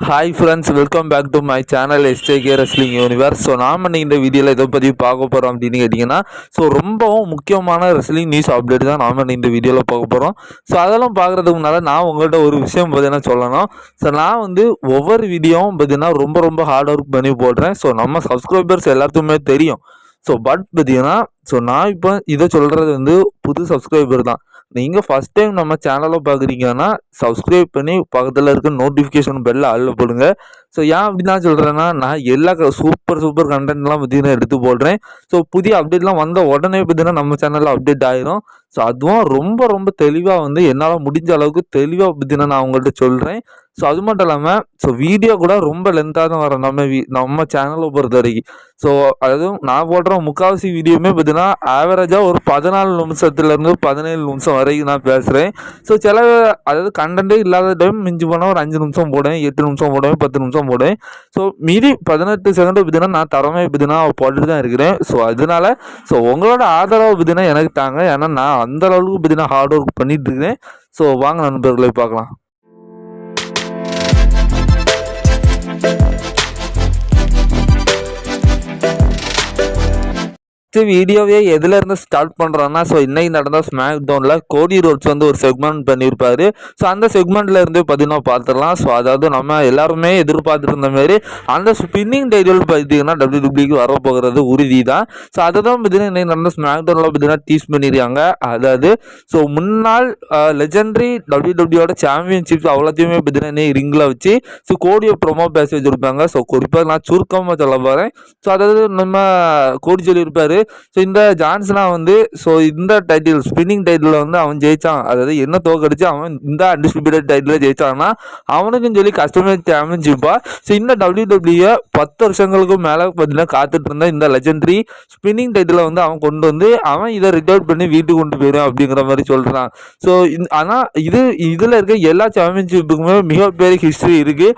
Hi friends, welcome back to my channel STK wrestling universe. So நாம் இந்த வீடியோவில் எதை பற்றி பார்க்க போகிறோம் அப்படின்னு கேட்டிங்கன்னா, ரொம்பவும் முக்கியமான ரெஸ்லிங் நியூஸ் அப்டேட் தான் நாம் இந்த வீடியோவில் பார்க்க போகிறோம். அதெல்லாம் பார்க்குறதுக்கு முன்னால் நான் உங்கள்கிட்ட ஒரு விஷயம் பார்த்தீங்கன்னா சொல்லணும். நான் ஒவ்வொரு வீடியோவும் பார்த்தீங்கன்னா ரொம்ப ஹார்ட் ஒர்க் பண்ணி போடுறேன். நம்ம சப்ஸ்கிரைபர்ஸ் எல்லாத்துக்குமே தெரியும். பட் பார்த்தீங்கன்னா நான் இப்போ இதை சொல்கிறது புது சப்ஸ்கிரைபர் தான். நீங்கள் ஃபஸ்ட் டைம் நம்ம சேனலை பார்க்குறீங்கன்னா சப்ஸ்கிரைப் பண்ணி பக்கத்தில் இருக்க நோட்டிஃபிகேஷன் பெல்ல ஆளில் போடுங்க. ஏன் அப்படி நான் சொல்கிறேன்னா, நான் எல்லா சூப்பர் கண்டென்ட்லாம் பார்த்தீங்கன்னா எடுத்து போடுறேன். புதிய அப்டேட்லாம் வந்த உடனே பார்த்தீங்கன்னா நம்ம சேனலில் அப்டேட் ஆயிரும். அதுவும் ரொம்ப தெளிவாக என்னால் முடிஞ்ச அளவுக்கு தெளிவாக பார்த்தீங்கன்னா நான் உங்கள்கிட்ட சொல்கிறேன். அது மட்டும் இல்லாமல் வீடியோ கூட ரொம்ப லென்த்தாக தான் வரும் நம்ம சேனலை பொறுத்த வரைக்கும். அதுவும் நான் போடுற முக்கால்வாசி வீடியோவுமே பார்த்தீங்கன்னா ஆவரேஜாக ஒரு 14 நிமிஷத்துலேருந்து 17 நிமிஷம் வரைக்கும் நான் பேசுகிறேன். சில அதாவது கண்டென்ட்டே இல்லாத டைம் மிஞ்சி போனால் ஒரு 5 நிமிஷம் போடுவேன், 8 நிமிஷம் போடுவேன், 10 நிமிஷம் போடுவேன். மீதி 18 செகண்ட் பார்த்தீங்கன்னா நான் தரமே பார்த்தீங்கன்னா போட்டுட்டு தான் இருக்கிறேன். அதனால உங்களோட ஆதரவு பார்த்தீங்கன்னா எனக்கு தாங்க. ஏன்னா நான் அந்த அளவுக்கு பார்த்தீங்கன்னா ஹார்ட் ஒர்க் பண்ணிட்டு இருக்கிறேன். வாங்க நண்பர்களை பார்க்கலாம். வீடியோவே எதுலேருந்து ஸ்டார்ட் பண்ணுறோன்னா, இன்னைக்கு நடந்த ஸ்மாக் டவுனில் கோடி ரோட்ஸ் ஒரு செக்மெண்ட் பண்ணியிருப்பாரு. அந்த செக்மெண்ட்ல இருந்து பார்த்தீங்கன்னா பார்த்துடலாம். அதாவது நம்ம எல்லாருமே எதிர்பார்த்துட்டு இருந்த மாதிரி அந்த ஸ்பின்னிங் டைட்டில் பார்த்தீங்கன்னா WWE வரப்போகிறது உறுதி தான். அதை தான் பார்த்தீங்கன்னா இன்னைக்கு நடந்த ஸ்மாக் டவுனில் பார்த்தீங்கன்னா டீஸ் பண்ணியிருக்காங்க. அதாவது முன்னாள் லெஜெண்டரி WWE சாம்பியன்ஷிப் அவ்வளோத்தையுமே பார்த்தீங்கன்னா ரிங்கில் வச்சு கோடியை ப்ரொமோ பேச வச்சுருப்பாங்க. குறிப்பாக நான் சுருக்கமாக சொல்ல போகிறேன். அதாவது நம்ம கோடி சொல்லியிருப்பாரு, இந்த ஜான்சனா இந்த டைட்டில் ஸ்பின்னிங் டைட்டில் அவன் ஜெயிச்சான். அதாவது என்ன தோக்கடிச்சு அவன் இந்த அன்டிஸ்பியூட்டட் டைட்டில் ஜெயிச்சான்னா அவனுக்கும் சொல்லி கஸ்டமைஸ் சாம்பியன்ஷிப்பா இந்த WWE 10 வருஷங்களுக்கு மேலே பார்த்தீங்கன்னா காத்துட்டு இருந்த இந்த லெஜெண்டரி ஸ்பின்னிங் டைட்டில் அவன் கொண்டு அவன் இதை ரிட்டையர் பண்ணி வீட்டுக்கு கொண்டு போயிடும் அப்படிங்கிற மாதிரி சொல்றான். ஆனால் இதுல இருக்க எல்லா சாம்பியன்ஷிப்புக்குமே மிகப்பெரிய ஹிஸ்டரி இருக்கு.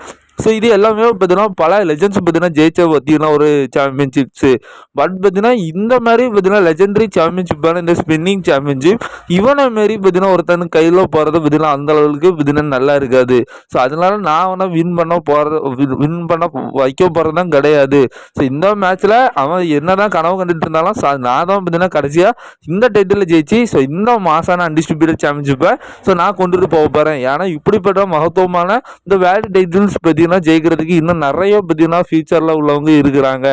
இது எல்லாமே பார்த்தீங்கன்னா பல லெஜெண்ட்ஸ் பார்த்தீங்கன்னா ஜெயிச்ச பார்த்தீங்கன்னா ஒரு சாம்பியன்ஷிப்ஸு. பட் பார்த்தீங்கன்னா இந்த மாதிரி பார்த்தீங்கன்னா லெஜெண்டரி சாம்பியன்ஷிப்பான இந்த ஸ்பின்னிங் சாம்பியன்ஷிப் இவனை மாரி பார்த்தீங்கன்னா ஒருத்தன் கையில் போகிறது பார்த்தீங்கன்னா அந்த அளவுக்கு பார்த்தீங்கன்னா நல்லா இருக்காது. அதனால நான் வின் பண்ண வைக்க போகிறது தான் கிடையாது. இந்த மேட்ச்சில் அவன் என்னதான் கனவு கண்டுட்டு இருந்தாலும் நான் தான் பார்த்தீங்கன்னா கடைசியாக இந்த டைட்டில் ஜெயிச்சு இந்த மாசான அன்டிஸ்ட்ரிபியூட்டட் சாம்பியன்ஷிப்பை நான் கொண்டுட்டு போக போகிறேன். ஏன்னா இப்படிப்பட்ட மகத்துவமான இந்த வேர்ல்டு டைட்டில்ஸ் பற்றி ஜெயிக்கிறதுக்கு இன்னும் நிறைய பார்த்தீங்கன்னா ஃபியூச்சர்ல உள்ளவங்க இருக்கிறாங்க.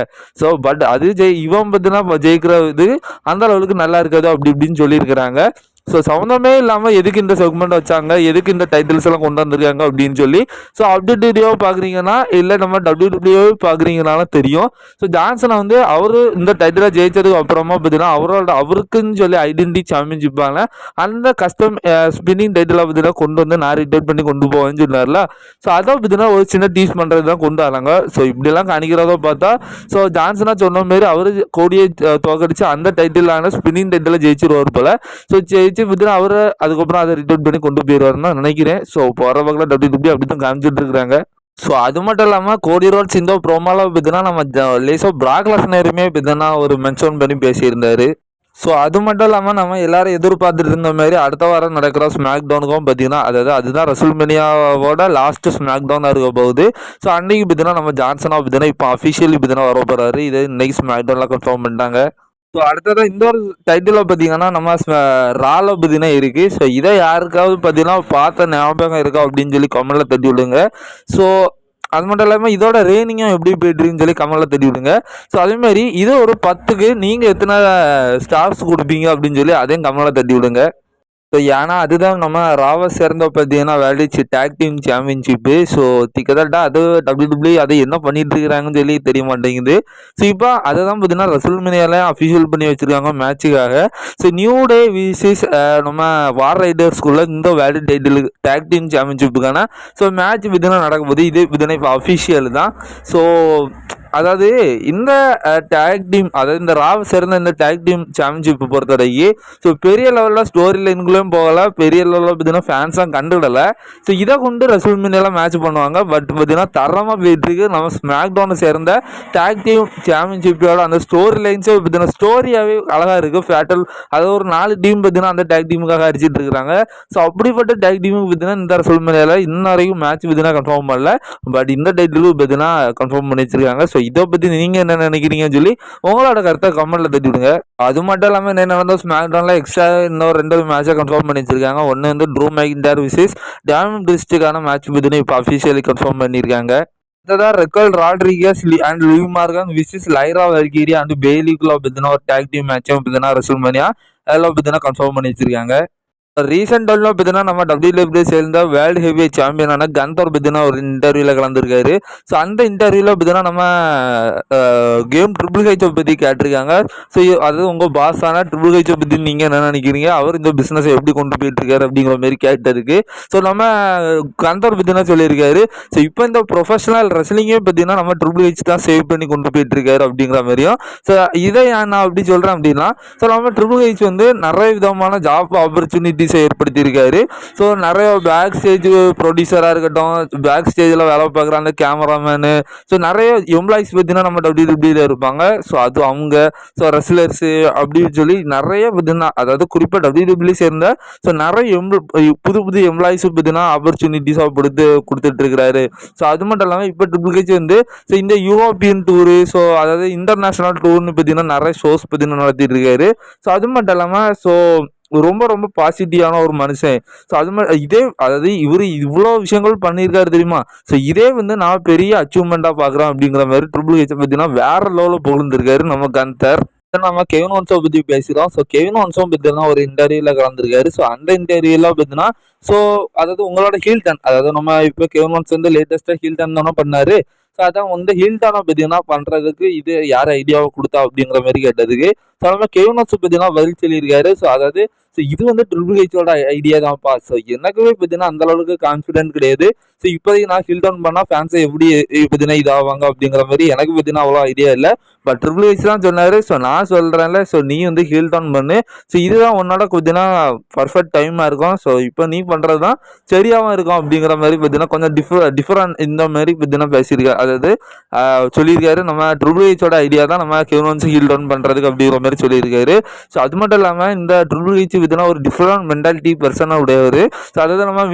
பட் அது இவன் பார்த்தீங்கன்னா ஜெயிக்கிறது அந்த அளவுக்கு நல்லா இருக்காது அப்படி இப்படின்னு சொல்லியிருக்கிறாங்க. சம்மந்தமே இல்லாமல் எதுக்கு இந்த செக்மெண்ட் வச்சாங்க, எதுக்கு இந்த டைட்டில்ஸ் எல்லாம் கொண்டு வந்திருக்காங்க அப்படின்னு சொல்லி அப்டேட் வீடியோ பார்க்குறீங்கன்னா இல்லை நம்ம WWE பார்க்குறீங்கனாலும் தெரியும். ஜான்சனை அவரு இந்த டைட்டிலை ஜெயிச்சதுக்கு அப்புறமா பார்த்தீங்கன்னா அவருக்குன்னு சொல்லி ஐடென்டிட்டி சாம்பியன்ஷிப்பான அந்த கஸ்டம் ஸ்பின்னிங் டைட்டிலை பார்த்தீங்கன்னா கொண்டு நான் ரிட்டையர் பண்ணி கொண்டு போவேன்னு சொன்னார்ல. அதை பார்த்தீங்கன்னா ஒரு சின்ன டீஸ் பண்ணுறது தான் கொண்டு வராங்க. இப்படிலாம் காணிக்கிறதோ பார்த்தா ஜான்சனா சொன்ன மாதிரி அவர் கோடியை தோக்கடிச்சு அந்த டைட்டிலான ஸ்பின்னிங் டைட்டிலை ஜெயிச்சிருவார் போல. ஜெயிச்சு பார்த்தீங்கன்னா அவர் அதுக்கப்புறம் அதை ரிட்டர்ன் பண்ணி கொண்டு போயிடுவாருன்னு நான் நினைக்கிறேன். போகிற பக்கம் WWE அப்படி தான் காமிச்சிட்டு இருக்கிறாங்க. அது மட்டும் இல்லாமல் கோடி ரோட்ஸ் இந்த ப்ரோமோல பார்த்தீங்கன்னா நம்ம லேசோ பிராக் லெஸ்னருமே பார்த்தீங்கன்னா ஒரு மென்ஷன் பண்ணி பேசியிருந்தாரு. அது மட்டும் இல்லாமல் நம்ம எல்லாரும் எதிர்பார்த்துட்டு இருந்த மாதிரி அடுத்த வாரம் நடக்கிற ஸ்மாக் டவுனுக்கும் பார்த்தீங்கன்னா அதுதான் ரெஸ்ல்மேனியாவோட லாஸ்ட் ஸ்மாக் டவுனாக இருக்க போகுது. அன்னைக்கு பார்த்தீங்கன்னா நம்ம ஜான்சனா பார்த்தீங்கன்னா இப்போ அஃபிஷியலி பார்த்தீங்கன்னா வர போகிறாரு. இதை இன்னைக்கு ஸ்மாக் டவுனில் கன்ஃபார்ம் பண்ணிட்டாங்க. அடுத்ததான் இந்த ஒரு டைட்டில் பார்த்தீங்கன்னா நம்ம ரால பார்த்தீங்கன்னா இருக்கு. இதை யாருக்காவது பார்த்தீங்கன்னா பார்த்த ஞாபகம் இருக்கா அப்படின்னு சொல்லி கமெண்ட்ல தட்டி விடுங்க. அது மட்டும் இல்லாமல் இதோட ரேனிங்கும் எப்படி போயிட்டுருக்குன்னு சொல்லி கமெண்ட்ல தட்டி விடுங்க. அதேமாதிரி இது ஒரு 10க்கு நீங்கள் எத்தனை ஸ்டார்ஸ் கொடுப்பீங்க அப்படின்னு சொல்லி அதையும் கமெண்ட்ல தட்டி விடுங்க. ஏன்னா அதுதான் நம்ம ராவை சேர்ந்த பார்த்தீங்கன்னா வேல்டிச்சு டேக் டீம் சாம்பியன்ஷிப்பு. கிட்டத்தட்ட அது WWE அதை என்ன பண்ணிட்டு இருக்கிறாங்கன்னு சொல்லி தெரிய மாட்டேங்குது. இப்போ அதை தான் பார்த்தீங்கன்னா ரெஸ்ல்மேனியால அஃபிஷியல் பண்ணி வச்சிருக்காங்க மேட்சுக்காக. நியூ டே விசிஸ் நம்ம வார் ரைடர்ஸ்குள்ள இந்த வேல்டு டைட்டில் டேக் டீம் சாம்பியன்ஷிப்புக்கான மேட்ச் பார்த்தீங்கன்னா நடக்கும்போது இது பார்த்தீங்கன்னா இப்போ அஃபிஷியல் தான். அதாவது இந்த டேக் டீம், அதாவது இந்த ராவ் சேர்ந்த இந்த டேக் டீம் சாம்பியன்ஷிப் பொறுத்தவரைக்கும் ஸோ பெரிய லெவலில் ஸ்டோரி லைனுக்குள்ளேயும் போகல, பெரிய லெவலில் பார்த்தீங்கன்னா ஃபேன்ஸாக கண்டுவிடலை. ஸோ இதை கொண்டு ரெஸ்ல்மேனியாலாம் மேட்ச் பண்ணுவாங்க. பட் பார்த்தீங்கன்னா தரமாக போயிட்டு இருக்கு. நம்ம ஸ்மாக் டவுனை சேர்ந்த டேக் டீம் சாம்பியன்ஷிப்போட அந்த ஸ்டோரி லைன்ஸே பார்த்தீங்கன்னா ஸ்டோரியாகவே அழகாக இருக்குது. ஃபேட்டல் அது ஒரு 4 டீம் பார்த்தீங்கன்னா அந்த டேக் டீமுக்காக அடிச்சிட்டு இருக்கிறாங்க. ஸோ அப்படிப்பட்ட டேக் டீமுக்கு பார்த்தீங்கன்னா இந்த ரெஸ்ல்மேனியாவில் இன்ன வரைக்கும் மேட்ச் பார்த்தீங்கன்னா கன்ஃபார்ம் பண்ணல. பட் இந்த டைட்டிலுக்கு பார்த்தீங்கன்னா கன்ஃபார்ம் பண்ணி வச்சிருக்காங்க. ஸோ இதை பற்றி நீங்கள் என்ன நினைக்கிறீங்கன்னு சொல்லி உங்களோட கருத்தை கமெண்ட்டில் தட்டி விடுங்க. அது மட்டும் இல்லாமல் என்ன நடந்தோம், ஸ்மாக் டவுனில் எக்ஸ்ட்ரா இன்னொரு 2 மேட்சை கன்ஃபார்ம் பண்ணி வச்சிருக்காங்க. ஒன்று வந்து ட்ரூ மெக்கின்டையர் விசஸ் டேமியன் பிரிஸ்டுக்கான மேட்ச் பார்த்தீங்கன்னா இப்போ அஃபிஷியலி கன்ஃபார்ம் பண்ணியிருக்காங்க. அடுத்ததாக Raquel Rodriguez and Liv Morgan versus Lyra Valkyria and பெய்லிக்குள்ள பார்த்தீங்கன்னா ஒரு டேக் டீம் மேட்சும் பார்த்தீங்கன்னா ரெஸ்ல்மேனியா அதெல்லாம் பார்த்தீங்கன்னா கன்ஃபார்ம் பண்ணி வச்சிருக்காங்க. ரீசெண்ட் டைம்ல பார்த்தீங்கன்னா நம்ம WWE சேர்ந்த வேர்ல்டு ஹெவி சாம்பியனான கந்தர் பார்த்தீங்கன்னா ஒரு இன்டர்வியூவில் கலந்துருக்காரு. ஸோ அந்த இன்டர்வியூவில் பார்த்தீங்கன்னா நம்ம கேம் ட்ரிபிள் ஹெச்சை பற்றி கேட்டிருக்காங்க. ஸோ அதாவது உங்கள் பாஸான ட்ரிபிள் ஹெச்சை பற்றி நீங்கள் என்ன நினைக்கிறீங்க, அவர் இந்த பிஸ்னஸை எப்படி கொண்டு போயிட்டு இருக்காரு அப்படிங்கிற மாதிரி கேட்டதுக்கு ஸோ நம்ம கந்தர் பார்த்தீங்கன்னா சொல்லியிருக்காரு. ஸோ இப்போ இந்த ப்ரொஃபஷனல் ரெஸ்லிங்கே பார்த்தீங்கன்னா நம்ம ட்ரிபிள் ஹெச் தான் சேவ் பண்ணி கொண்டு போயிட்டு இருக்காரு அப்படிங்கிற மாதிரியும். ஸோ இதை நான் அப்படி சொல்கிறேன் அப்படின்னா ஸோ நம்ம ட்ரிபிள் ஹெச் வந்து நிறைய விதமான ஜாப் ஆப்பர்ச்சுனிட்டி ஏற்படுத்தியிருக்காரு. ஸோ நிறைய பேக் ஸ்டேஜ் ப்ரொடியூசராக இருக்கட்டும், பேக் ஸ்டேஜில் வேலை பார்க்குற அந்த கேமராமேனு, ஸோ நிறைய எம்ப்ளாயிஸ் பார்த்தீங்கன்னா நம்ம WWE இருப்பாங்க. ஸோ அது அவங்க ஸோ ரெஸ்லர்ஸு அப்படின்னு சொல்லி நிறைய பார்த்தீங்கன்னா அதாவது குறிப்பாக WWE சேர்ந்த ஸோ நிறைய புது புது எம்ப்ளாயிஸு பார்த்தீங்கன்னா ஆப்பர்ச்சுனிட்டிஸாக கொடுத்துட்டு இருக்கிறாரு. ஸோ அது மட்டும் இல்லாமல் இப்போ ட்ரிபிள் ஹெச் வந்து ஸோ இந்த யூரோப்பியன் டூரு, ஸோ அதாவது இன்டர்நேஷ்னல் டூர்னு பார்த்தீங்கன்னா நிறைய ஷோஸ் பார்த்தீங்கன்னா நடத்திட்டு இருக்காரு. ஸோ அது மட்டும் இல்லாமல் ஸோ ரொம்ப ரொம்ப பாசிட்டிவான ஒரு மனுஷன். ஸோ அது மாதிரி இதே அதாவது இவர் இவ்வளோ விஷயங்கள் பண்ணியிருக்காரு தெரியுமா. ஸோ இதே வந்து நான் பெரிய அச்சீவ்மெண்ட்டாக பார்க்குறேன் அப்படிங்கிற மாதிரி ட்ரிபிள் ஹெச்சை பார்த்தீங்கன்னா வேற லெவலில் புகழ்ந்துருக்காரு நம்ம கந்தர். நம்ம கெவின் ஓன்ஸை பற்றி பேசுகிறோம். ஸோ கெவின் ஓன்ஸும் பார்த்தீங்கன்னா ஒரு இன்டர்வியூவில் கலந்துருக்காரு. ஸோ அந்த இன்டர்வியூவில் பார்த்தீங்கன்னா ஸோ அதாவது உங்களோட ஹீல் டர்ன், அதாவது நம்ம இப்போ கெவின் ஓன்ஸ் வந்து லேட்டஸ்ட்டாக ஹீல் டர்ன் தானே பண்ணாரு. ஸோ அதான் வந்து ஹீல் டர்னை பார்த்தீங்கன்னா பண்ணுறதுக்கு இது யார் ஐடியாவை கொடுத்தா அப்படிங்கிற மாதிரி கேட்டதுக்கு ஸோ நம்ம கெவின் ஓன்ஸ் பார்த்தீங்கன்னா பதில் சொல்லியிருக்காரு. ஸோ அதாவது ஸோ இது வந்து ட்ரிபிள் ஹெச்சோட ஐடியா தான்ப்பா. ஸோ எனக்குமே பார்த்தீங்கன்னா அந்த அளவுக்கு கான்ஃபிடென்ட் கிடையாது. ஸோ இப்போதைக்கு நான் ஹீல் டவுன் பண்ணால் ஃபேன்ஸை எப்படி பார்த்தீங்கன்னா இதாவாங்க அப்படிங்கிற மாதிரி எனக்கு பார்த்தீங்கன்னா அவ்வளோ ஐடியா இல்லை. பட் ட்ரிபிள் ஹெச் தான் சொன்னார். ஸோ நான் சொல்கிறேன்ல, ஸோ நீ வந்து ஹீல் டவுன் பண்ணு. ஸோ இதுதான் உன்னோட பார்த்தீங்கன்னா பர்ஃபெக்ட் டைமாக இருக்கும். ஸோ இப்போ நீ பண்ணுறது தான் சரியாகவும் இருக்கும் அப்படிங்கிற மாதிரி பார்த்தீங்கன்னா கொஞ்சம் டிஃப்ரெண்ட் இந்த மாதிரி பார்த்தீங்கன்னா பேசியிருக்காரு, அதாவது சொல்லியிருக்காரு. நம்ம ட்ரிபிள் ஹெச்சோட ஐடியா தான் நம்ம கெவின் ஓன்ஸ் ஹீல் டவுன் பண்ணுறதுக்கு அப்படிங்கிற மாதிரி சொல்லியிருக்காரு. ஸோ அது மட்டும் இல்லாமல் இந்த ட்ரிபிள் ஹெச் பார்த்தீங்கன்னா ஒரு டிஃப்ரெண்ட் மென்டாலிட்டி பர்சனாக உடையவர். ஸோ அதாவது நம்ம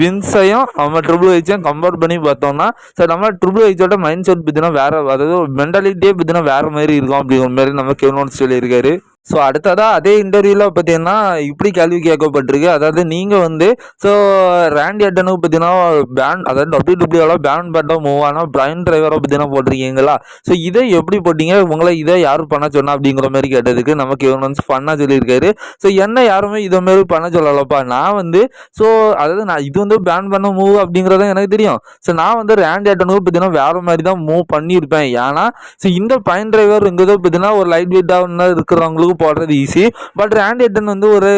வின்ஸையும் நம்ம ட்ரிபிள் ஹெச்சையும் கம்பேர் பண்ணி பார்த்தோம்னா ஸோ நம்ம ட்ரிபிள் ஹெச்சோட மைண்ட் செட் பார்த்தீங்கன்னா வேற, அதாவது மென்டாலிட்டியே பார்த்தீங்கன்னா வேற மாதிரி இருக்கும் அப்படிங்கிற மாதிரி நம்ம கெவின் ஓன்ஸ் சொல்லியிருக்காரு. ஸோ அடுத்ததாக அதே இன்டர்வியூவில் பார்த்தீங்கன்னா இப்படி கேள்வி கேட்கப்பட்டிருக்கு, அதாவது நீங்கள் வந்து ஸோ ரேண்டி ஆர்டனுக்கு பார்த்தீங்கன்னா பேன், அதாவது WWE பேன் பண்ண மூவ் ஆனால் பிரைன் டிரைவரை பார்த்தீங்கன்னா போட்டிருக்கீங்களா. ஸோ இதை எப்படி போட்டீங்க, உங்களை இதை யார் பண்ண சொன்னா அப்படிங்கிற மாதிரி கேட்டதுக்கு நமக்கு இவன் வந்து பண்ண சொல்லியிருக்காரு. ஸோ என்ன யாருமே இதை மாரி பண்ண சொல்லலப்பா, நான் வந்து ஸோ அதாவது நான் இது வந்து பேன் பண்ண மூவ் அப்படிங்கிறத எனக்கு தெரியும். ஸோ நான் வந்து ரேண்டி ஆர்டனுக்கு பார்த்தீங்கன்னா வேறு மாதிரி தான் மூவ் பண்ணியிருப்பேன். ஏன்னா ஸோ இந்த பைன் டிரைவர் இங்கே பார்த்தீங்கன்னா ஒரு லைட் வெயிட்டாக இருக்கிறவங்களுக்கு போடுறது ஈஸி. பட் ரேண்டி ஆர்டன் வந்து ஒரு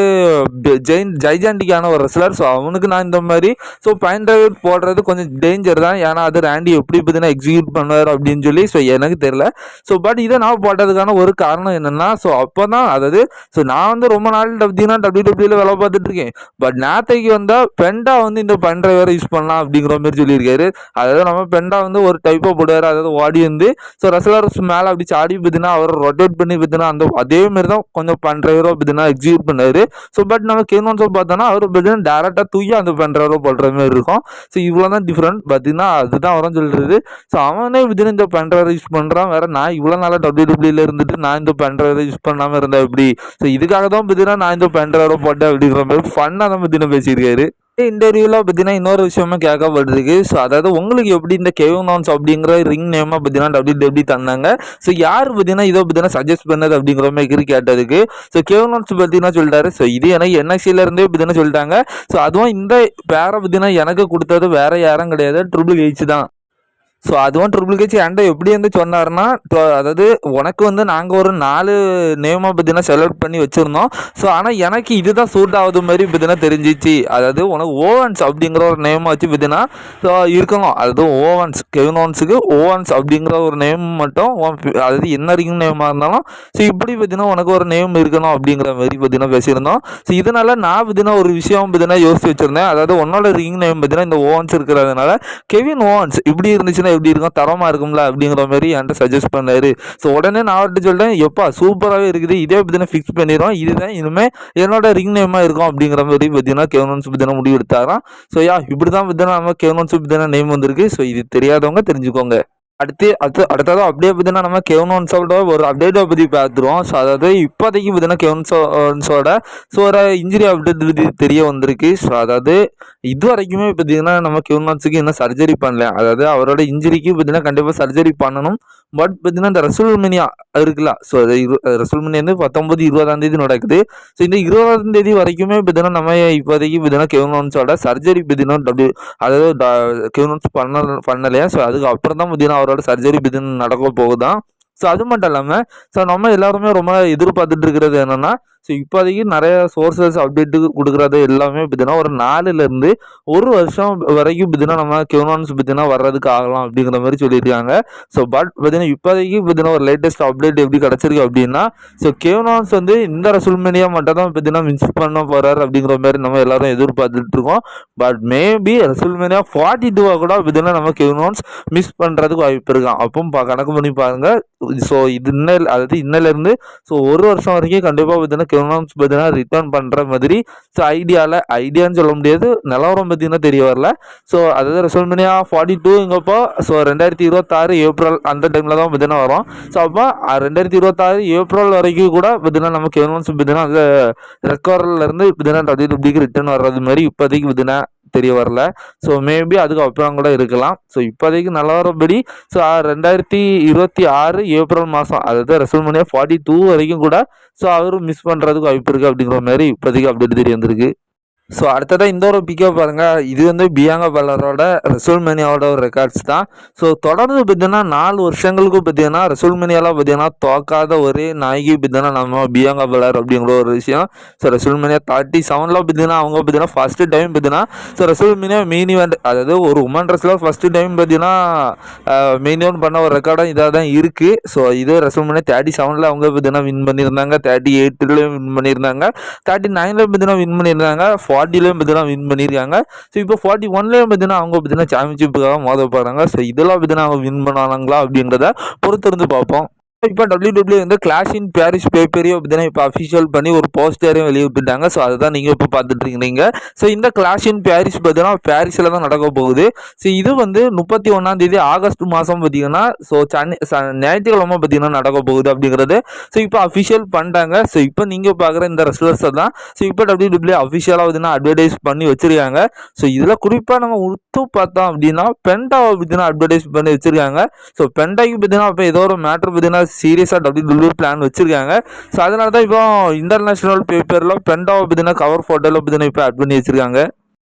ஜைஜாண்டிக்கான ஒரு ரெஸ்லர். ஸோ அவனுக்கு நான் இந்த மாதிரி ஸோ பைன் டிரைவர் போடுறது கொஞ்சம் டேஞ்சர் தான். ஏன்னா அது ரேண்டி எப்படி பார்த்தீங்கன்னா எக்ஸிக்யூட் பண்ணுவார் அப்படின்னு சொல்லி ஸோ எனக்கு தெரியல. ஸோ பட் இதை நான் போட்டதுக்கான ஒரு காரணம் என்னென்னா ஸோ அப்போ தான் அதாவது ஸோ நான் வந்து ரொம்ப நாள் பார்த்தீங்கன்னா WWE வேலை பார்த்துட்டு இருக்கேன். பட் நேத்தைக்கு வந்தால் பெண்டா வந்து இந்த பைன் டிரைவரை யூஸ் பண்ணலாம் அப்படிங்கிற மாதிரி சொல்லியிருக்காரு. அதாவது நம்ம பெண்டா வந்து ஒரு டைப்பாக போடுவார், அதாவது ஓடி வந்து ஸோ ரெஸ்லர்ஸ் மேலே அப்படி சாடி பார்த்தீங்கன்னா அவரை ரொட்டேட் பண்ணி பார்த்தீங்கன்னா அந்த அதே மாதிரி தான் கொஞ்சம் பண்றவரோ பார்த்தீங்கன்னா எக்ஸிக்யூட் பண்ணாரு. ஸோ பட் நம்ம கெவின் ஓன்ஸ் பார்த்தோன்னா அவர் பார்த்தீங்கன்னா டேரெக்டாக தூக்கி அந்த பண்றவரோ போடுற மாதிரி இருக்கும். ஸோ இவ்வளோ தான் டிஃப்ரெண்ட் பார்த்தீங்கன்னா அதுதான் அவரும் சொல்றது. ஸோ அவனே பார்த்தீங்கன்னா இந்த பண்றவரை யூஸ் பண்ணுறான், வேற நான் இவ்வளோ நாளாக WWE இருந்துட்டு நான் இந்த பண்றவரை யூஸ் பண்ணாமல் இருந்தேன் எப்படி. ஸோ இதுக்காக தான் பார்த்தீங்கன்னா நான் இந்த பண்றவரை போட்டேன் அப்படிங்கிற மாதிரி ஃபன்னாக தான் பார்த்தீங்கன்னா பேசியிருக்காரு. இன்டர்வியூவில் பார்த்தீங்கன்னா இன்னொரு விஷயமா கேட்கப்பட்டிருக்கு. ஸோ அதாவது உங்களுக்கு எப்படி இந்த கெவின் ஓன்ஸ் அப்படிங்கிற ரிங் நேமாக பார்த்தீங்கன்னா WWE தந்தாங்க. ஸோ யார் பார்த்தீங்கன்னா இதை பார்த்தீங்கன்னா சஜஸ்ட் பண்ணது அப்படிங்கிற மாதிரி கேட்டதுக்கு ஸோ கெவின் ஓன்ஸ் பார்த்தீங்கன்னா சொல்லிட்டாரு. ஸோ இது எனக்கு NXT இருந்தே பார்த்தீங்கன்னா சொல்லிட்டாங்க. ஸோ அதுவும் இந்த பேரை பார்த்தீங்கன்னா எனக்கு கொடுத்தது வேற யாரும் கிடையாது, ட்ரிபிள் ஹெச் தான். ஸோ அதுவும் ட்ரிபிள் கேச் என்கிட்ட எப்படி வந்து சொன்னாருன்னா, அதாவது உனக்கு வந்து நாங்கள் ஒரு 4 நேமாக பார்த்தீங்கன்னா செலக்ட் பண்ணி வச்சுருந்தோம். ஸோ ஆனால் எனக்கு இதுதான் சூட் ஆகுது மாதிரி பார்த்தீங்கன்னா தெரிஞ்சிச்சு. அதாவது உனக்கு ஓவன்ஸ் அப்படிங்கிற ஒரு நேமை வச்சு பார்த்தீங்கன்னா ஸோ இருக்கணும். அதாவது ஓவன்ஸ் கெவின் ஓவன்ஸுக்கு ஓவன்ஸ் அப்படிங்கிற ஒரு நேம் மட்டும் அதாவது என்ன ரிங் நேமாக இருந்தாலும் ஸோ இப்படி பார்த்தீங்கன்னா உனக்கு ஒரு நேம் இருக்கணும் அப்படிங்கிற மாதிரி பார்த்தீங்கன்னா பேசியிருந்தோம். ஸோ இதனால் நான் பார்த்தீங்கன்னா ஒரு விஷயம் பார்த்தீங்கன்னா யோசிச்சு வச்சுருந்தேன். அதாவது உன்னோட ரிங் நேம் பார்த்தீங்கன்னா இந்த ஓவன்ஸ் இருக்கிறதுனால கெவின் ஓவன்ஸ் இப்படி இருந்துச்சுன்னா எப்படி இருக்கும், தரமாக இருக்கும்ல அப்படிங்கிற மாதிரி என்கிட்ட சஜஸ்ட் பண்ணாரு. ஸோ உடனே நான் அவர்கிட்ட சொல்லிட்டேன், எப்பா சூப்பராகவே இருக்குது, இதே பார்த்தீங்கன்னா ஃபிக்ஸ் பண்ணிடுவோம், இதுதான் இனிமேல் என்னோட ரிங் நேமாக இருக்கும் அப்படிங்கிற மாதிரி பார்த்தீங்கன்னா கெவின் ஓவன்ஸ் பார்த்தீங்கன்னா முடிவு எடுத்தாராம். ஸோ இப்படி தான் பார்த்தீங்கன்னா நம்ம கெவின் ஓவன்ஸ் பார்த்தீங்கன்னா நேம் வந்திருக்கு. ஸோ இது தெரியாதவங்க தெரிஞ்சுக்கோங்க. அடுத்ததாக அப்படியே பார்த்தீங்கன்னா நம்ம கெவின் ஓவன்ஸோட ஒரு அப்டேட்டை பற்றி பார்த்துருவோம். ஸோ அதாவது இப்போதைக்கு பார்த்தீங்கன்னா கெவின் ஓவன்ஸோட ஸோ ஒரு இன்ஜுரி அப்டேட் பற்றி தெரிய வந்திருக்கு. ஸோ அதாவது இது வரைக்குமே பார்த்தீங்கன்னா நம்ம கெவின் ஓவன்ஸுக்கு இன்னும் சர்ஜரி பண்ணல. அதாவது அவரோட இன்ஜுரிக்கு பார்த்தீங்கன்னா கண்டிப்பாக சர்ஜரி பண்ணணும். பட் பார்த்தீங்கன்னா இந்த ரெசல்மேனியா இருக்குல்ல, ஸோ அது ரெசல்மேனியா வந்து 19, 20 நடக்குது. ஸோ இந்த 20 வரைக்குமே பார்த்தீங்கன்னா நம்ம இப்போதைக்கு பார்த்தீங்கன்னா கெவின் ஓவன்ஸோட சர்ஜரி பார்த்தீங்கன்னா அதாவது கெவின் ஓவன்ஸ் பண்ணலையா. ஸோ அதுக்கு அப்புறம் தான் பார்த்தீங்கன்னா அவரோட சர்ஜரி பார்த்தீங்கன்னா நடக்க போகுதான். ஸோ அது மட்டும் இல்லாமல் ஸோ நம்ம எல்லாருமே ரொம்ப எதிர்பார்த்துட்டு இருக்கிறது என்னென்னா, ஸோ இப்போதைக்கு நிறைய சோர்சஸ் அப்டேட்டு கொடுக்குறது எல்லாமே பார்த்தீங்கன்னா ஒரு 4லேருந்து 1 வருஷம் வரைக்கும் பார்த்தீங்கன்னா நம்ம கெவின் ஓவன்ஸ் பார்த்தீங்கன்னா வர்றதுக்கு ஆகலாம் அப்படிங்கிற மாதிரி சொல்லியிருக்காங்க. ஸோ பட் பார்த்தீங்கன்னா இப்போதைக்கு பார்த்தீங்கன்னா ஒரு லேட்டஸ்ட் அப்டேட் எப்படி கிடச்சிருக்கு அப்படின்னா, ஸோ கெவின் ஓவன்ஸ் வந்து இந்த ரெசல்மேனியா மட்டும் தான் பார்த்தீங்கன்னா மிஸ் பண்ண போகிறாரு அப்படிங்கிற மாதிரி நம்ம எல்லாரும் எதிர்பார்த்துட்டு இருக்கோம். பட் மேபி ரெசல்மேனியா 42 கூட பார்த்தீங்கன்னா நம்ம கெவின் ஓவன்ஸ் மிஸ் பண்ணுறதுக்கு வாய்ப்பு இருக்கான். அப்போ கணக்கு பண்ணி பாருங்கள். ஸோ இது அதாவது இன்னிலேருந்து ஸோ 1 வருஷம் வரைக்கும் கண்டிப்பாக பார்த்தீங்கன்னா கெவின் ஓவன்ஸ் பார்த்தீங்கன்னா ரிட்டர்ன் பண்ணுற மாதிரி ஸோ ஐடியான்னு சொல்ல முடியாது, நிலவரம் பார்த்தீங்கன்னா தெரிய வரல. ஸோ அதாவது ரெசல்மேனியா 42ங்கப்போ ஸோ 2026 ஏப்ரல் அந்த டைமில் தான் பார்த்தீங்கன்னா வரும். ஸோ அப்போ 2026 ஏப்ரல் வரைக்கும் கூட பார்த்தீங்கன்னா நம்ம கெவின் ஓவன்ஸ் பார்த்தீங்கன்னா அந்த ரெக்கார்ட்லேருந்து பார்த்தீங்கன்னா WWE ரிட்டர்ன் வர்றது மாதிரி இப்போதைக்கு பார்த்தீங்கன்னா தெரிய வரல. ஸோ மேபி அதுக்கப்புறம் கூட இருக்கலாம். ஸோ இப்போதைக்கு நிலவரப்படி ஸோ 2026 ஏப்ரல் மாதம் அதாவது ரெசல்மேனியா 42 வரைக்கும் கூட ஸோ அவரும் மிஸ் பண்ணுறதுக்கு வாய்ப்பு இருக்குது அப்படிங்கிற மாதிரி இப்போதைக்கு அப்டேட் தெரிய வந்திருக்கு. ஸோ அடுத்ததாக இந்த ஒரு பிக்கப் பாருங்கள், இது வந்து பியாங்கா பெலரோட ரெசல்மேனியாவோட ஒரு ரெக்கார்ட்ஸ் தான். ஸோ தொடர்ந்து பார்த்தீங்கன்னா 4 வருஷங்களுக்கு பார்த்தீங்கன்னா ரெசல்மேனியாவில் பார்த்தீங்கன்னா தோக்காத ஒரே நாயகி பார்த்தீங்கன்னா நம்ம பியாங்கா பெலர் அப்படிங்கிற ஒரு விஷயம். ஸோ ரெசல்மேனியா 37 பார்த்தீங்கன்னா அவங்க பார்த்தீங்கன்னா ஃபஸ்ட்டு டைம் பார்த்தீங்கன்னா ஸோ ரெசல்மேனியா மெயின் ஈவெண்ட் அதாவது ஒரு உமன் ரெஸ்லர் ஃபஸ்ட்டு டைம் பார்த்தீங்கன்னா மெயின் ஈவெண்ட் பண்ண ஒரு ரெக்கார்டும் இதாக தான் இருக்குது. ஸோ இது ரெசல்மேனியா 37 அவங்க பார்த்தீங்கன்னா வின் பண்ணியிருந்தாங்க, 38லேயும் வின் பண்ணியிருந்தாங்க, 39லேயும் பார்த்தீங்கன்னா வின் பண்ணியிருந்தாங்க, 40லேயும் பார்த்தீங்கன்னா வின் பண்ணியிருக்காங்க. ஸோ இப்போ 41லேயும் பார்த்தீங்கன்னா அவங்க பார்த்தீங்கன்னா சாம்பியன்ஷிப்புக்காக மோத போகிறாங்க. ஸோ இதெல்லாம் பார்த்தீங்கன்னா அவங்க வின் பண்ணாங்களா அப்படிங்கிறத பொறுத்திருந்து பார்ப்போம். இப்போ WWE வந்து கிளாஷ் இன் பாரிஸ் பேப்பரையும் பார்த்தீங்கன்னா இப்போ அஃபிஷியல் பண்ணி ஒரு போஸ்டரையும் வெளியிட்டுட்டாங்க. ஸோ அதுதான் நீங்கள் இப்போ பார்த்துட்டு இருக்கீங்க. ஸோ இந்த கிளாஷ் இன் பாரிஸ் பார்த்தீங்கன்னா பாரிஸில் தான் நடக்க போகுது. ஸோ இது வந்து 31 ஆகஸ்ட் மாதம் பார்த்தீங்கன்னா ஸோ ஞாயிற்றுக்கிழமை பார்த்தீங்கன்னா நடக்க போகுது அப்படிங்கிறது ஸோ இப்போ அஃபிஷியல் பண்ணிட்டாங்க. ஸோ இப்போ நீங்கள் பார்க்குற இந்த ரெஸ்லர்ஸை தான் ஸோ இப்போ WWE அஃபிஷியலாக பார்த்தீங்கன்னா அட்வர்டைஸ் பண்ணி வச்சுருக்காங்க. ஸோ இதில் குறிப்பாக நம்ம உத்து பார்த்தோம் அப்படின்னா பென்டாவை பார்த்தீங்கன்னா அட்வர்டைஸ் பண்ணி வச்சுருக்காங்க. ஸோ பென்டாக்கு பார்த்தீங்கன்னா இப்போ ஏதோ ஒரு மேட்ரு பார்த்தீங்கன்னா சீரியஸாக WWE பிளான் வச்சுருக்காங்க. ஸோ அதனால தான் இப்போ இன்டர்நேஷ்னல் பேப்பரில் பென்டாவை பார்த்தீங்கன்னா கவர் ஃபோட்டோவில் பார்த்தீங்கன்னா இப்போ ஆட் பண்ணி வச்சுருக்காங்க.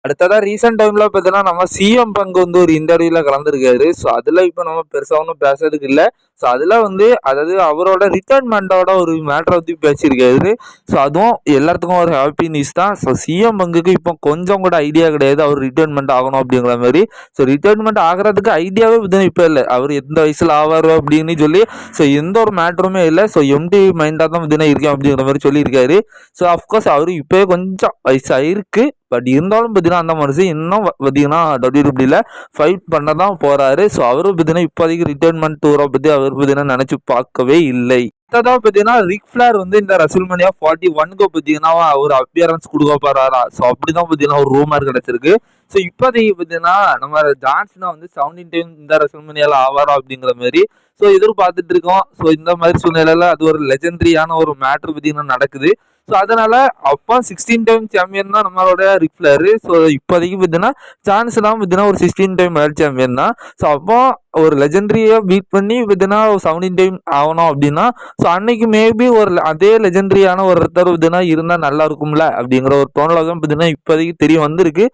அடுத்ததாக ரீசெண்ட் டைமில் பார்த்தீங்கன்னா நம்ம சிஎம் பங்கு வந்து ஒரு இன்டர்வியூவில் கலந்துருக்காரு. ஸோ அதில் இப்போ நம்ம பெருசாக ஒன்றும் பேசுறதுக்கு இல்லை. ஸோ அதில் வந்து அதாவது அவரோட ரிட்டைர்மெண்ட்டோட ஒரு மேட்டரை பற்றி பேசியிருக்காரு. ஸோ அதுவும் எல்லாத்துக்கும் ஒரு ஹாப்பி நியூஸ் தான். ஸோ சிஎம் பங்குக்கு இப்போ கொஞ்சம் கூட ஐடியா கிடையாது அவர் ரிட்டைர்மெண்ட் ஆகணும் அப்படிங்கிற மாதிரி. ஸோ ரிட்டைர்மெண்ட் ஆகிறதுக்கு ஐடியாவே பார்த்தீங்கன்னா இப்போ இல்லை, அவர் எந்த வயசில் ஆவார் அப்படின்னு சொல்லி ஸோ எந்த ஒரு மேட்டருமே இல்லை. ஸோ எம்டி மைண்டாக தான் பார்த்தீங்கன்னா இருக்கேன் அப்படிங்கிற மாதிரி சொல்லியிருக்காரு. ஸோ அஃப்கோர்ஸ் அவர் இப்போயே கொஞ்சம் வயசாயிருக்கு. பட் இருந்தாலும் பார்த்தீங்கன்னா அந்த மனுஷன் இன்னும் பார்த்தீங்கன்னா WWE ஃபைட் பண்ண தான் போகிறாரு. ஸோ அவரும் பார்த்தீங்கன்னா இப்போதைக்கு ரிட்டைர்மெண்ட் டூரை பற்றி அவர் பார்த்தீங்கன்னா நினச்சி பார்க்கவே இல்லை. அதான் பார்த்தீங்கன்னா ரிக் ஃபிளேர் வந்து இந்த ரெசல்மேனியா 41க்கு பார்த்தீங்கன்னா ஒரு அப்பியரன்ஸ் கொடுக்க போறாரா. ஸோ அப்படிதான் பார்த்தீங்கன்னா ஒரு ரூமர் கிடைச்சிருக்கு. ஸோ இப்போதைக்கு பார்த்தீங்கன்னா நம்ம ஜான்சனா வந்து 17 டைம் இந்த ரெசல்மேனியாவில் ஆவாரா அப்படிங்கிற மாதிரி ஸோ எதிர்பார்த்துட்டு இருக்கோம். ஸோ இந்த மாதிரி சூழ்நிலையில் அது ஒரு லெஜெண்டரியான ஒரு மேட்ரு பார்த்தீங்கன்னா நடக்குது. ஸோ அதனால அப்போ 16 டைம் சாம்பியன் தான் நம்மளோட ரிக் ஃபிளேர். ஸோ இப்போதைக்கு பார்த்தீங்கன்னா சான்ஸ்லாம் பார்த்தீங்கன்னா ஒரு 16 டைம் வேர்ல்ட் சாம்பியன் தான். ஸோ அப்போ ஒரு லெஜெண்டரியை பீட் பண்ணி பார்த்தீங்கன்னா 17 டைம் ஆகணும் அப்படின்னா ஸோ அன்னைக்கு மேபி ஒரு அதே லெஜெண்டரியான ஒரு ஒருத்தர் பார்த்தீங்கன்னா இருந்தால் நல்லா இருக்கும்ல அப்படிங்கிற ஒரு தோணலை தான் பார்த்தீங்கன்னா இப்போதைக்கு தெரிய வந்திருக்கு.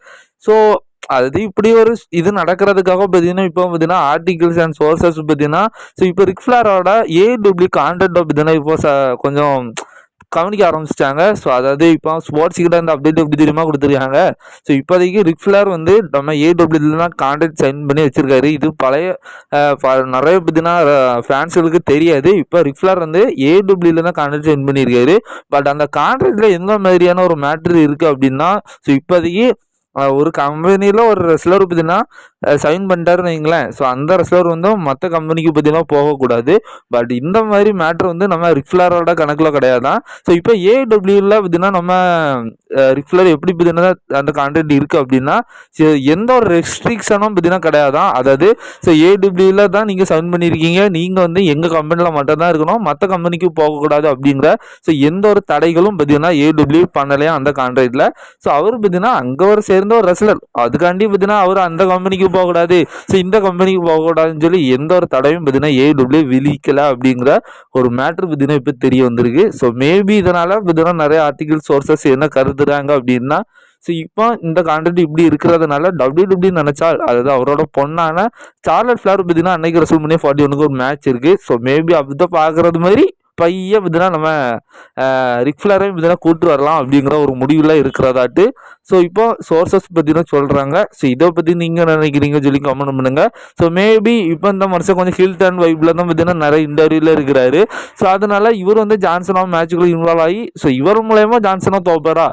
ஸோ அதாவது இப்படி ஒரு இது நடக்கிறதுக்காக பார்த்தீங்கன்னா இப்போ பார்த்தீங்கன்னா ஆர்டிகிள்ஸ் அண்ட் சோர்சஸ் பார்த்தீங்கன்னா ஸோ இப்போ ரிக்ஃப்ளாரோட ஏடபிள்யூ கான்டென்ட் பார்த்தீங்கன்னா இப்போ கொஞ்சம் கவனிக்க ஆரம்பிச்சிட்டாங்க. ஸோ அதாவது இப்போ ஸ்போர்ட்ஸ் கிட்ட இந்த அப்டேட் எப்படி தெரியுமா கொடுத்துருக்காங்க. ஸோ இப்போதைக்கு ரிக்ஃப்ளார் வந்து நம்ம ஏடபிள்யூல தான் கான்ட்ராக்ட் சைன் பண்ணி வச்சிருக்காரு. இது பழைய நிறைய பார்த்தீங்கன்னா ஃபேன்ஸுகளுக்கு தெரியாது. இப்போ ரிக்ஃப்ளார் வந்து ஏடபிள்யூல தான் கான்ட்ராக்ட் சைன் பண்ணியிருக்காரு. பட் அந்த கான்ட்ராக்ட்ல எந்த மாதிரியான ஒரு மேட்ரு இருக்குது அப்படின்னா ஸோ இப்போதைக்கு ஒரு கம்பெனியில் ஒரு ரெஸ்லர் பார்த்தீங்கன்னா சைன் பண்ணிட்டாருன்னு வைங்களேன். ஸோ அந்த ரெஸ்லர் வந்து மற்ற கம்பெனிக்கு பார்த்தீங்கன்னா போகக்கூடாது. பட் இந்த மாதிரி மேட்ரு வந்து நம்ம ரிக்ஃப்ளாரோட கணக்கில் கிடையாதான். ஸோ இப்போ ஏடபிள்யூவில் பார்த்தீங்கன்னா நம்ம ரிக்ஃப்ளார் எப்படி பார்த்தீங்கன்னா அந்த கான்ட்ராக்ட் இருக்குது அப்படின்னா எந்த ஒரு ரெஸ்ட்ரிக்ஷனும் பார்த்தீங்கன்னா கிடையாதான். அதாவது ஸோ ஏடபிள்யூவில் தான் நீங்கள் சைன் பண்ணியிருக்கீங்க, நீங்கள் வந்து எங்கள் கம்பெனியில் மட்டும்தான் இருக்கணும், மற்ற கம்பெனிக்கு போகக்கூடாது அப்படிங்கிற ஸோ எந்த ஒரு தடைகளும் பார்த்தீங்கன்னா ஏடபிள்யூ பண்ணலையா அந்த கான்ட்ராக்டில். ஸோ அவர் பார்த்தீங்கன்னா அங்கே ஒரு சேர்ந்த ஒரு ரெஸ்லர், அதுக்காண்டி பார்த்தீங்கன்னா அவர் அந்த கம்பெனிக்கு போகக்கூடாது, ஸோ இந்த கம்பெனிக்கு போகக்கூடாதுன்னு சொல்லி எந்த ஒரு தடையும் பார்த்தீங்கன்னா ஏடபிள்யூ விதிக்கல அப்படிங்கிற ஒரு மேட்ரு பார்த்தீங்கன்னா இப்போ தெரிய வந்திருக்கு. ஸோ மேபி இதனால பார்த்தீங்கன்னா நிறைய ஆர்டிகல் சோர்சஸ் என்ன கருதுறாங்க அப்படின்னா ஸோ இப்போ இந்த கான்டென்ட் இப்படி இருக்கிறதுனால டபிள்யூ நினைச்சால் அதாவது அவரோட பொண்ணான சார்லட் ஃபிளேர் பார்த்தீங்கன்னா அன்னைக்கு ரெஸ்ல்மனியா 41 ஒரு மேட்ச் இருக்கு. ஸோ மேபி அப்படிதான் பார்க்கறது மாதிரி பைய பார்த்தீங்கன்னா நம்ம ரிக்ஃப்ளாரையும் பார்த்தீங்கன்னா கூட்டு வரலாம் அப்படிங்கிற ஒரு முடிவில் இருக்கிறதாட்டு ஸோ இப்போ சோர்சஸ் பார்த்தீங்கன்னா சொல்கிறாங்க. ஸோ இதை பற்றி நீங்கள் நினைக்கிறீங்க சொல்லி கமெண்ட் பண்ணுங்கள். ஸோ மேபி இப்போ இந்த மனுஷன் கொஞ்சம் ஹில்ட் அண்ட் வைப்பில் தான் பார்த்தீங்கன்னா நிறைய இன்டர்வியூவில் இருக்கிறாரு. ஸோ அதனால இவர் வந்து ஜான்சனாக மேட்சுக்குள்ள இன்வால்வ் ஆகி ஸோ இவர் மூலயமா ஜான்சனாக தோப்பாரா,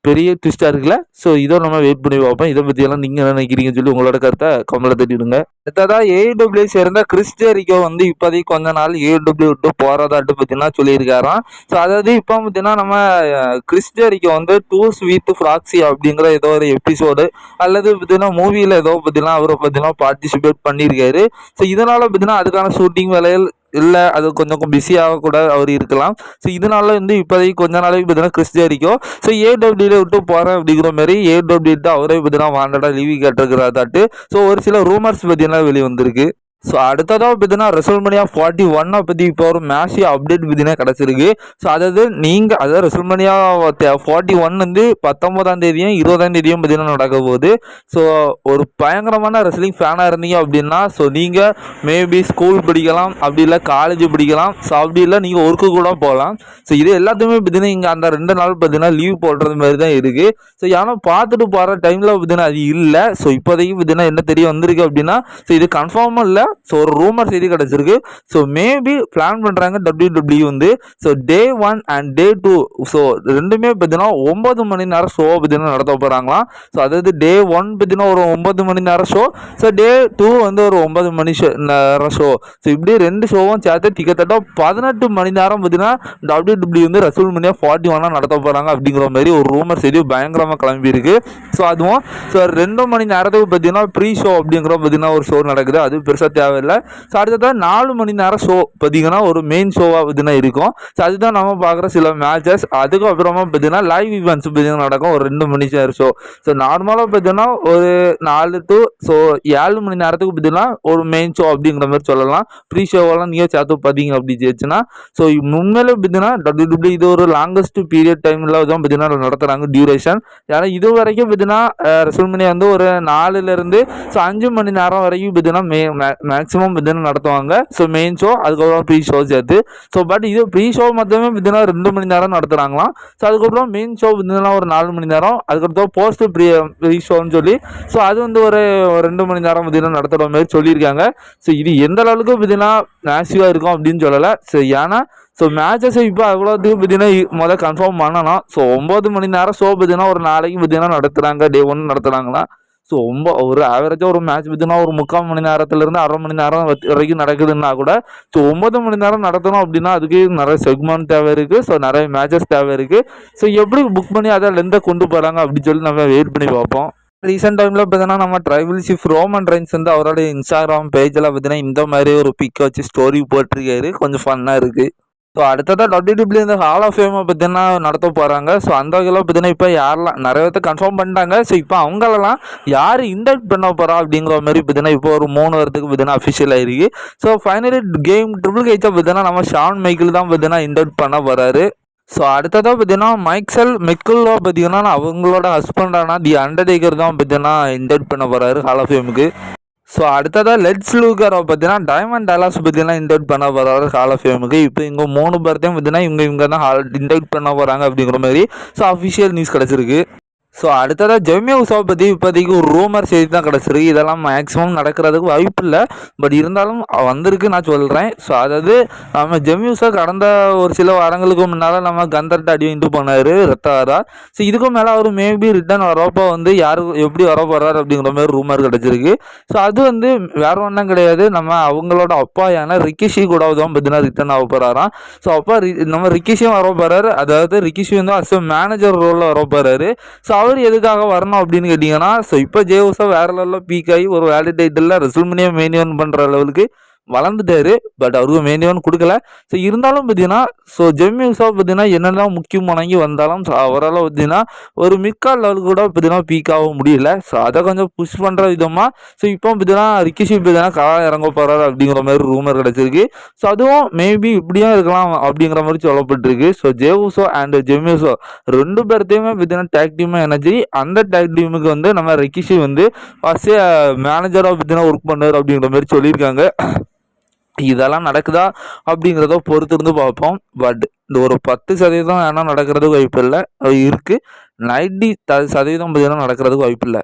பெரிய ட்விஸ்டாக இருக்குல்ல. ஸோ இதோ நம்ம வெயிட் பண்ணி பார்ப்போம். இதை பற்றியெல்லாம் நீங்கள் என்ன நினைக்கிறீங்கன்னு சொல்லி உங்களோட கருத்தை கமெண்ட்ல தட்டிவிடுங்க. அடுத்ததா ஏடபிள்யூ சேர்ந்த கிறிஸ் ஜெரிகோ வந்து இப்போதைக்கு கொஞ்ச நாள் ஏடபிள்யூ விட்டு போகிறதாட்டு பார்த்தீங்கன்னா சொல்லியிருக்காராம். ஸோ அதாவது இப்போ பார்த்தீங்கன்னா நம்ம கிறிஸ் ஜெரிகோ வந்து டூஸ் வித் ஃப்ராக்ஸி அப்படிங்கிற ஏதோ ஒரு எபிசோடு அல்லது பார்த்தீங்கன்னா மூவியில் ஏதோ பார்த்தீங்கன்னா அவரை பார்த்தீங்கன்னா பார்ட்டிசிபேட் பண்ணியிருக்காரு. ஸோ இதனால் பார்த்தீங்கன்னா அதுக்கான ஷூட்டிங் வேலைகள் இல்லை, அது கொஞ்சம் பிஸியாக கூட அவர் இருக்கலாம். ஸோ இதனால வந்து இப்போதைக்கு கொஞ்ச நாளைக்கு பார்த்தீங்கன்னா கிறிஸ் ஜெரிகோ ஸோ ஏடபிள்யூல விட்டு போகிறேன் அப்படிங்கிற மாதிரி ஏடபிள்யூ தான் அவரே பார்த்தீங்கன்னா வாண்டடாக லீவு கேட்டிருக்கிறாதாட்டு ஸோ ஒரு சில ரூமர்ஸ் பார்த்தீங்கன்னா வெளியே வந்திருக்கு. ஸோ அடுத்ததாக பார்த்தீங்கன்னா ரெசல்மனியா 41 பற்றி இப்போ ஒரு மேசிவ் அப்டேட் பார்த்தீங்கன்னா கிடச்சிருக்கு. ஸோ அதாவது நீங்கள் அதாவது ரெசல்மனியா 41 வந்து 19ஆம் தேதியும் 20ஆம் தேதியும் பார்த்தீங்கன்னா நடக்க போகுது. ஸோ ஒரு பயங்கரமான ரெஸ்லிங் ஃபேனாக இருந்தீங்க அப்படின்னா ஸோ நீங்கள் மேபி ஸ்கூல் படிக்கலாம், அப்படி இல்லை காலேஜ் படிக்கலாம், ஸோ அப்படி இல்லை நீங்கள் ஒர்க்கு கூட போகலாம். ஸோ இது எல்லாத்தையுமே பார்த்தீங்கன்னா இங்கே அந்த 2 நாள் பார்த்தீங்கன்னா லீவ் போடுறது மாதிரி தான் இருக்குது. ஸோ ஏன்னா பார்த்துட்டு போகிற டைமில் பார்த்தீங்கன்னா அது இல்லை. ஸோ இப்போதைக்கு பார்த்தீங்கன்னா என்ன தெரிய வந்திருக்கு அப்படின்னா ஸோ இது கன்ஃபார்மாக இல்லை, ஸோ ஒரு ரூமர் செய்தி கிடச்சிருக்கு. ஸோ மேபி பிளான் பண்ணுறாங்க டபிள்யூ வந்து so day 1 and day 2 so ரெண்டுமே பார்த்தீங்கன்னா 9 மணி நேரம் ஷோ பார்த்தீங்கன்னா நடத்த போகிறாங்களாம். ஸோ அதாவது டே 1 பார்த்தீங்கன்னா ஒரு 9 மணி நேரம் ஷோ, ஸோ டே 2 வந்து ஒரு 9 மணி நேரம் ஷோ. ஸோ இப்படி 2 ஷோவும் சேர்த்து கிட்டத்தட்ட 18 மணி நேரம் பார்த்தீங்கன்னா டபிள்யூ வந்து ரெசல்மனியா 41 நடத்த போகிறாங்க அப்படிங்கிற மாதிரி ஒரு ரூமர் செய்தி பயங்கரமாக கிளம்பி இருக்கு. ஸோ அதுவும் ஸோ 2 மணி நேரத்துக்கு பார்த்தீங்கன்னா ப்ரீ ஷோ அப்படிங்கிற பார்த்தீங்கன்னா ஒரு ஷோ நடக்குது, அது பெருசாக தேவையில்லை. ஸோ அடுத்ததாக 4 மணி நேரம் ஷோ பார்த்தீங்கன்னா ஒரு மெயின் ஷோவாக பார்த்தீங்கன்னா இருக்கும். ஸோ அதுதான் நம்ம பார்க்குற சில மேட்சஸ். அதுக்கப்புறமா பார்த்தீங்கன்னா லைவ் ஈவெண்ட்ஸ் பார்த்தீங்கன்னா நடக்கும் ஒரு 2 மணி நேரம் ஷோ. ஸோ நார்மலாக பார்த்தீங்கன்னா ஒரு 4 to 7 மணி நேரத்துக்கு பார்த்தீங்கன்னா ஒரு மெயின் ஷோ அப்படிங்கிற மாதிரி சொல்லலாம். ப்ரீ ஷோவெல்லாம் நீங்கள் சேர்த்து பார்த்தீங்க அப்படி செய்யுச்சுன்னா ஸோ உண்மையிலே பார்த்தீங்கன்னா டபிள்யூ இது ஒரு லாங்கஸ்ட் பீரியட் டைமில் தான் பார்த்தீங்கன்னா நடத்துகிறாங்க டியூரேஷன். ஏன்னா இது வரைக்கும் பார்த்தீங்கன்னா ரெசல்மனியா வந்து ஒரு 4லேருந்து 5 மணி நேரம் வரைக்கும் பார்த்தீங்கன்னா மேக்ஸிமம் பார்த்தீங்கன்னா நடத்துவாங்க. ஸோ மெயின் ஷோ அதுக்கப்புறம் ப்ரீ ஷோ சேர்த்து. ஸோ பட் இது ப்ரீ ஷோ மட்டுமே பார்த்தீங்கன்னா 2 மணி நேரம் நடத்துகிறாங்களாம். ஸோ அதுக்கப்புறம் மெயின் ஷோ பார்த்தீங்கன்னா ஒரு 4 மணி நேரம், அதுக்கப்புறம் போஸ்ட் ப்ரீ ஷோன்னு சொல்லி ஸோ அது வந்து ஒரு 2 மணி நேரம் பார்த்தீங்கன்னா நடத்துகிற மாதிரி சொல்லியிருக்காங்க. ஸோ இது எந்த அளவுக்கு பார்த்தீங்கன்னா மேசிவாக இருக்கும் அப்படின்னு சொல்லலை. ஸோ ஏன்னா ஸோ மேட்சஸ் இப்போ அவ்வளோத்துக்கு பார்த்தீங்கன்னா கன்ஃபார்ம் பண்ணணும். ஸோ 9 மணி நேரம் ஷோ பார்த்தீங்கன்னா ஒரு நாளைக்கு பார்த்தீங்கன்னா நடத்துகிறாங்க, டே 1 நடத்துகிறாங்களா. ஸோ ஒரு ஆவரேஜாக ஒரு மேட்ச் பார்த்தீங்கன்னா ஒரு 3/4 மணி நேரத்துலேருந்து 1/2 மணி நேரம் வரைக்கும் நடக்குதுன்னா கூட ஸோ 9 மணி நேரம் நடத்தணும் அப்படின்னா அதுக்கு நிறைய செக்மெண்ட் தேவை இருக்குது. ஸோ நிறைய மேட்சஸ் தேவை இருக்குது. ஸோ எப்படி புக் பண்ணி அதை லெந்தை கொண்டு போகிறாங்க அப்படின்னு சொல்லி நம்ம வெயிட் பண்ணி பார்ப்போம். ரீசெண்ட் டைமில் பார்த்தீங்கன்னா நம்ம ட்ரைபிள் சீஃப் ரோமன் ரெயின்ஸ் வந்து அவரோட இன்ஸ்டாகிராம் பேஜில் பார்த்தீங்கன்னா இந்த மாதிரி ஒரு பிக்கை வச்சு ஸ்டோரி போட்டிருக்காரு, கொஞ்சம் ஃபன்னாக இருக்குது. ஸோ அடுத்ததாக டபிள்யூ இந்த ஹால் ஆஃப் ஃபேமை பார்த்தீங்கன்னா நடத்த போகிறாங்க. ஸோ அந்த வகையில் பார்த்தீங்கன்னா இப்போ யாரெல்லாம் நிறைய பேர்த்த கன்ஃபார்ம் பண்ணிட்டாங்க. ஸோ இப்போ அவங்களெல்லாம் யார் இன்வைட் பண்ண போகிறா அப்படிங்கிற மாதிரி பார்த்தீங்கன்னா இப்போ ஒரு 3 வாரத்துக்கு பார்த்தீங்கன்னா அஃபிஷியல் ஆயிருக்கு. ஸோ ஃபைனலி கேம் ட்ரிபிள் ஹெச்சை பார்த்தீங்கன்னா நம்ம ஷான் மைக்கேல் தான் பார்த்தீங்கன்னா இன்வைட் பண்ண போகிறாரு. ஸோ அடுத்ததாக பார்த்தீங்கன்னா மைக்கேல் மெக்குல்லோ பார்த்தீங்கன்னா அவங்களோட ஹஸ்பண்டான தி அண்டர்டேக்கர் தான் பார்த்தீங்கன்னா இன்வைட் பண்ண போகிறாரு ஹால் ஆஃப் ஃபேமுக்கு. ஸோ அடுத்ததாக லெட்ஸ் லூகரை பார்த்தீங்கன்னா டைமண்ட் டலாஸ் பார்த்தீங்கன்னா இன்வைட் பண்ண போகிறாரு ஹால் ஆஃப் ஃபேமுக்கு. இப்போ இங்கே 3 பேர்த்தையும் பார்த்தீங்கன்னா இவங்க தான் இன்வைட் பண்ண போகிறாங்க அப்படிங்கிற மாதிரி ஸோ அஃபிஷியல் நியூஸ் கிடச்சிருக்கு. ஸோ அடுத்ததாக ஜெர்மி உசாவை பற்றி இப்போதைக்கு ஒரு ரூமர் செய்தி தான் கிடச்சிருக்கு. இதெல்லாம் மேக்ஸிமம் நடக்கிறதுக்கு வாய்ப்பு இல்லை, பட் இருந்தாலும் வந்திருக்கு நான் சொல்கிறேன். ஸோ அதாவது நம்ம ஜெர்மி உசா கடந்த ஒரு சில வாரங்களுக்கு முன்னால் நம்ம கந்தர்ட்ட அடி வாங்கிட்டு போனார் ரத்தாரா. ஸோ இதுக்கும் மேலே அவர் மேபி ரிட்டர்ன் வரப்போ வந்து யார் எப்படி வர போகிறார் அப்படிங்கிற மாதிரி ரூமர் கிடச்சிருக்கு. ஸோ அது வந்து வேறு ஒன்றும் கிடையாது, நம்ம அவங்களோட அப்பாயான ரிக்கிஷி கூட தான் பார்த்தீங்கன்னா ரிட்டர்ன் ஆக போகிறாராம். ஸோ அப்போ நம்ம ரிக்கிஷியும் வர போகிறாரு, அதாவது ரிக்கிஷி வந்து அஸ் மேனேஜர் ரோலில் வர போகிறாரு. ஸோ அவர் எதுக்காக வரணும் அப்படின்னு கேட்டிங்கன்னா, ஸோ இப்போ ஜே உசோ வேற லெவலில் பீக் ஆகி ஒரு valid title WrestleMania main event பண்ணுற லெவலுக்கு வளர்ந்துட்டாரு, பட் அவருக்கு மெயின் ஈவென்ட் கொடுக்கல. ஸோ இருந்தாலும் பார்த்தீங்கன்னா ஸோ ஜெர்மி உசோ பார்த்தீங்கன்னா என்னெல்லாம் முக்கியம் வணங்கி வந்தாலும் ஸோ அவரால் பார்த்தீங்கன்னா ஒரு மிக்கால் லெவலுக்கு கூட பார்த்தீங்கன்னா பீக் ஆக முடியல. ஸோ அதை கொஞ்சம் புஷ் பண்ணுற விதமாக ஸோ இப்போ பார்த்தீங்கன்னா ரிக்கிஷி பார்த்தீங்கன்னா காலம் இறங்க போகிறாரு அப்படிங்கிற மாதிரி ரூமர் கிடச்சிருக்கு. ஸோ அதுவும் மேபி இப்படியும் இருக்கலாம் அப்படிங்கிற மாதிரி சொல்லப்பட்டிருக்கு. ஸோ ஜே உசோ அண்ட் ஜெர்மி உசோ 2 பேர்த்தையுமே பார்த்தீங்கன்னா டேக் டீமாக எனர்ஜி அந்த டேக் டீமுக்கு வந்து நம்ம ரிக்கிஷி வந்து ஃபஸ்ட்டு மேனேஜராக பார்த்தீங்கன்னா ஒர்க் பண்ணார் அப்படிங்கிற மாதிரி சொல்லியிருக்காங்க. இதெல்லாம் நடக்குதா அப்படிங்கிறத பொறுத்து இருந்து பார்ப்போம். பட் இந்த ஒரு 10% ஏன்னா நடக்கிறதுக்கு வாய்ப்பு இல்லை, இருக்குது. 90% பார்த்தீங்கன்னா நடக்கிறதுக்கு வாய்ப்பு இல்லை.